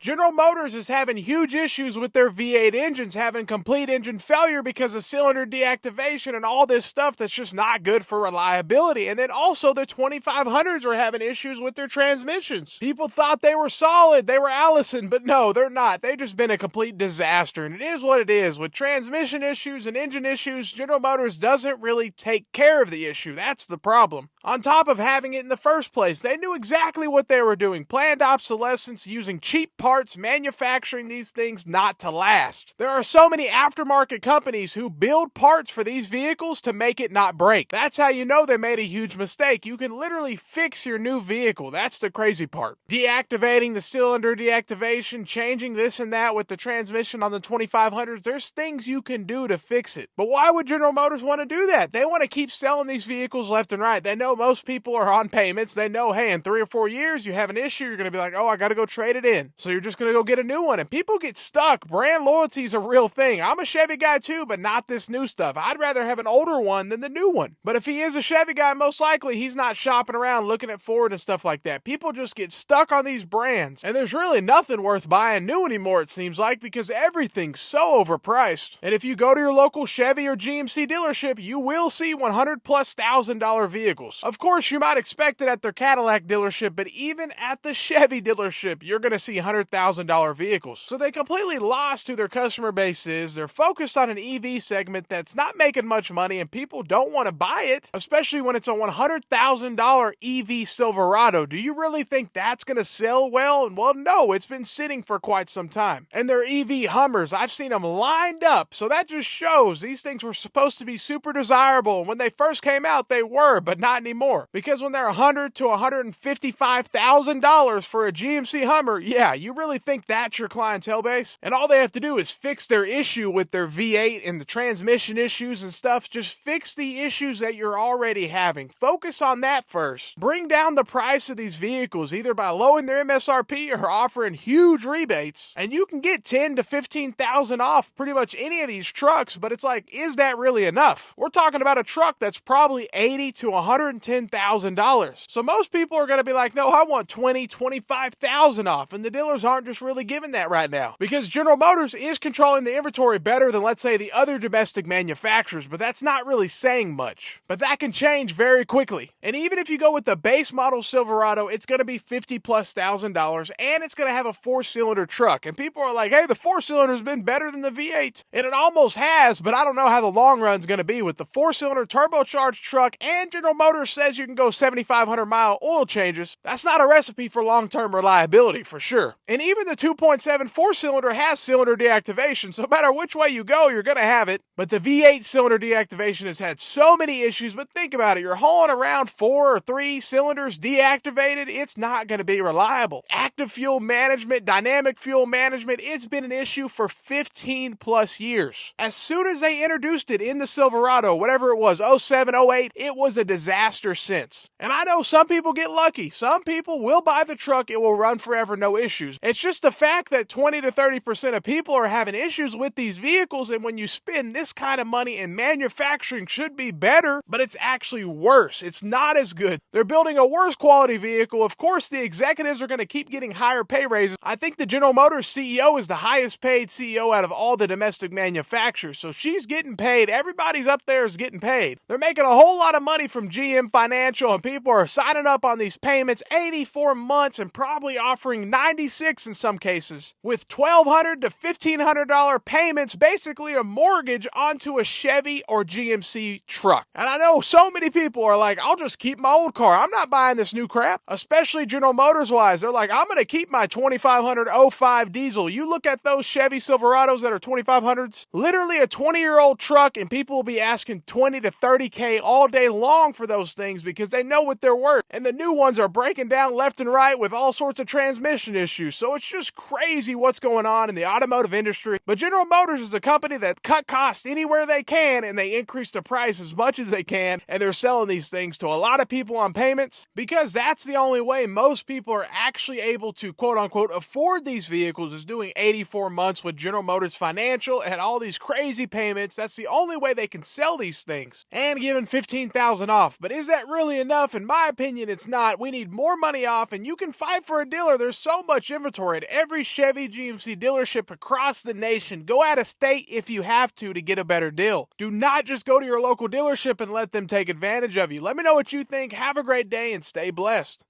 General Motors is having huge issues with their V8 engines, having complete engine failure because of cylinder deactivation and all this stuff that's just not good for reliability. And then also the 2500s are having issues with their transmissions. People thought they were solid, they were Allison, but no, they're not. They've just been a complete disaster, and it is what it is. With transmission issues and engine issues, General Motors doesn't really take care of the issue. That's the problem. On top of having it in the first place, they knew exactly what they were doing. Planned obsolescence, using cheap parts, manufacturing these things not to last. There are so many aftermarket companies who build parts for these vehicles to make it not break. That's how you know they made a huge mistake. You can literally fix your new vehicle. That's the crazy part. Deactivating the cylinder deactivation, changing this and that with the transmission on the 2500s, there's things you can do to fix it. But why would General Motors want to do that? They want to keep selling these vehicles left and right. They know most people are on payments. They know, hey, in 3 or 4 years, you have an issue, you're going to be like, oh, I got to go trade it in. So you're just going to go get a new one. And people get stuck. Brand loyalty is a real thing. I'm a Chevy guy too, but not this new stuff. I'd rather have an older one than the new one. But if he is a Chevy guy, most likely he's not shopping around looking at Ford and stuff like that. People just get stuck on these brands. And there's really nothing worth buying new anymore, it seems like, because everything's so overpriced. And if you go to your local Chevy or GMC dealership, you will see $100,000+ vehicles. Of course, you might expect it at their Cadillac dealership, but even at the Chevy dealership, you're going to see $100,000 vehicles. So they completely lost who their customer base is. They're focused on an EV segment that's not making much money, and people don't want to buy it, especially when it's a $100,000 EV Silverado. Do you really think that's going to sell well? Well, no, it's been sitting for quite some time. And their EV Hummers, I've seen them lined up, so that just shows these things were supposed to be super desirable. When they first came out, they were, but not anymore. Because when they're $100,000 to $155,000 for a GMC Hummer, yeah, you really think that's your clientele base? And all they have to do is fix their issue with their V8 and the transmission issues and stuff. Just fix the issues that you're already having. Focus on that first. Bring down the price of these vehicles, either by lowering their MSRP or offering huge rebates, and you can get $10,000 to $15,000 off pretty much any of these trucks. But it's like, is that really enough? We're talking about a truck that's probably $80,000 to $110,000. So most people are going to be like, no, I want $20,000, $25,000 off. And the dealers aren't just really giving that right now, because General Motors is controlling the inventory better than, let's say, the other domestic manufacturers, but that's not really saying much. But that can change very quickly. And even if you go with the base model Silverado, it's going to be $50,000+, and it's going to have a 4-cylinder truck. And people are like, hey, the 4-cylinder's been better than the V8. And it almost has, but I don't know how the long run's going to be with the 4-cylinder turbocharged truck, and General Motors says you can go 7,500-mile oil changes. That's not a recipe for long-term reliability, for sure. And even the 2.7 4-cylinder has cylinder deactivation, so no matter which way you go, you're going to have it. But the V8 cylinder deactivation has had so many issues. But think about it, you're hauling around 4 or 3 cylinders deactivated, it's not going to be reliable. Active fuel management, dynamic fuel management, it's been an issue for 15+ years. As soon as they introduced it in the Silverado, whatever it was, 07, 08, it was a disaster since. And I know some people get lucky. Some people will buy the truck, it will run forever, no issues. It's just the fact that 20 to 30% of people are having issues with these vehicles, and when you spend this kind of money in manufacturing should be better, but it's actually worse. It's not as good. They're building a worse quality vehicle. Of course, the executives are going to keep getting higher pay raises. I think the General Motors CEO is the highest paid CEO out of all the domestic manufacturers, so she's getting paid. Everybody's up there is getting paid. They're making a whole lot of money from GM Financial, and people are signing up on these payments 84 months and probably offering 96 in some cases, with $1,200 to $1,500 payments, basically a mortgage onto a Chevy or GMC truck. And I know so many people are like, I'll just keep my old car. I'm not buying this new crap. Especially General Motors wise. They're like, I'm going to keep my 2500 05 diesel. You look at those Chevy Silverados that are 2500s, literally a 20-year-old truck, and people will be asking $20,000 to $30,000 all day long for those things because they know what they're worth. And the new ones are breaking down left and right with all sorts of transmission issues. So it's just crazy what's going on in the automotive industry. But General Motors is a company that cut costs anywhere they can, and they increase the price as much as they can, and they're selling these things to a lot of people on payments because that's the only way most people are actually able to quote-unquote afford these vehicles, is doing 84 months with General Motors Financial and all these crazy payments. That's the only way they can sell these things, and giving $15,000 off. But is that really enough? In my opinion, it's not. We need more money off, and you can fight for a dealer. There's so much inventory inventory at every Chevy GMC dealership across the nation. Go out of state if you have to get a better deal. Do not just go to your local dealership and let them take advantage of you. Let me know what you think. Have a great day and stay blessed.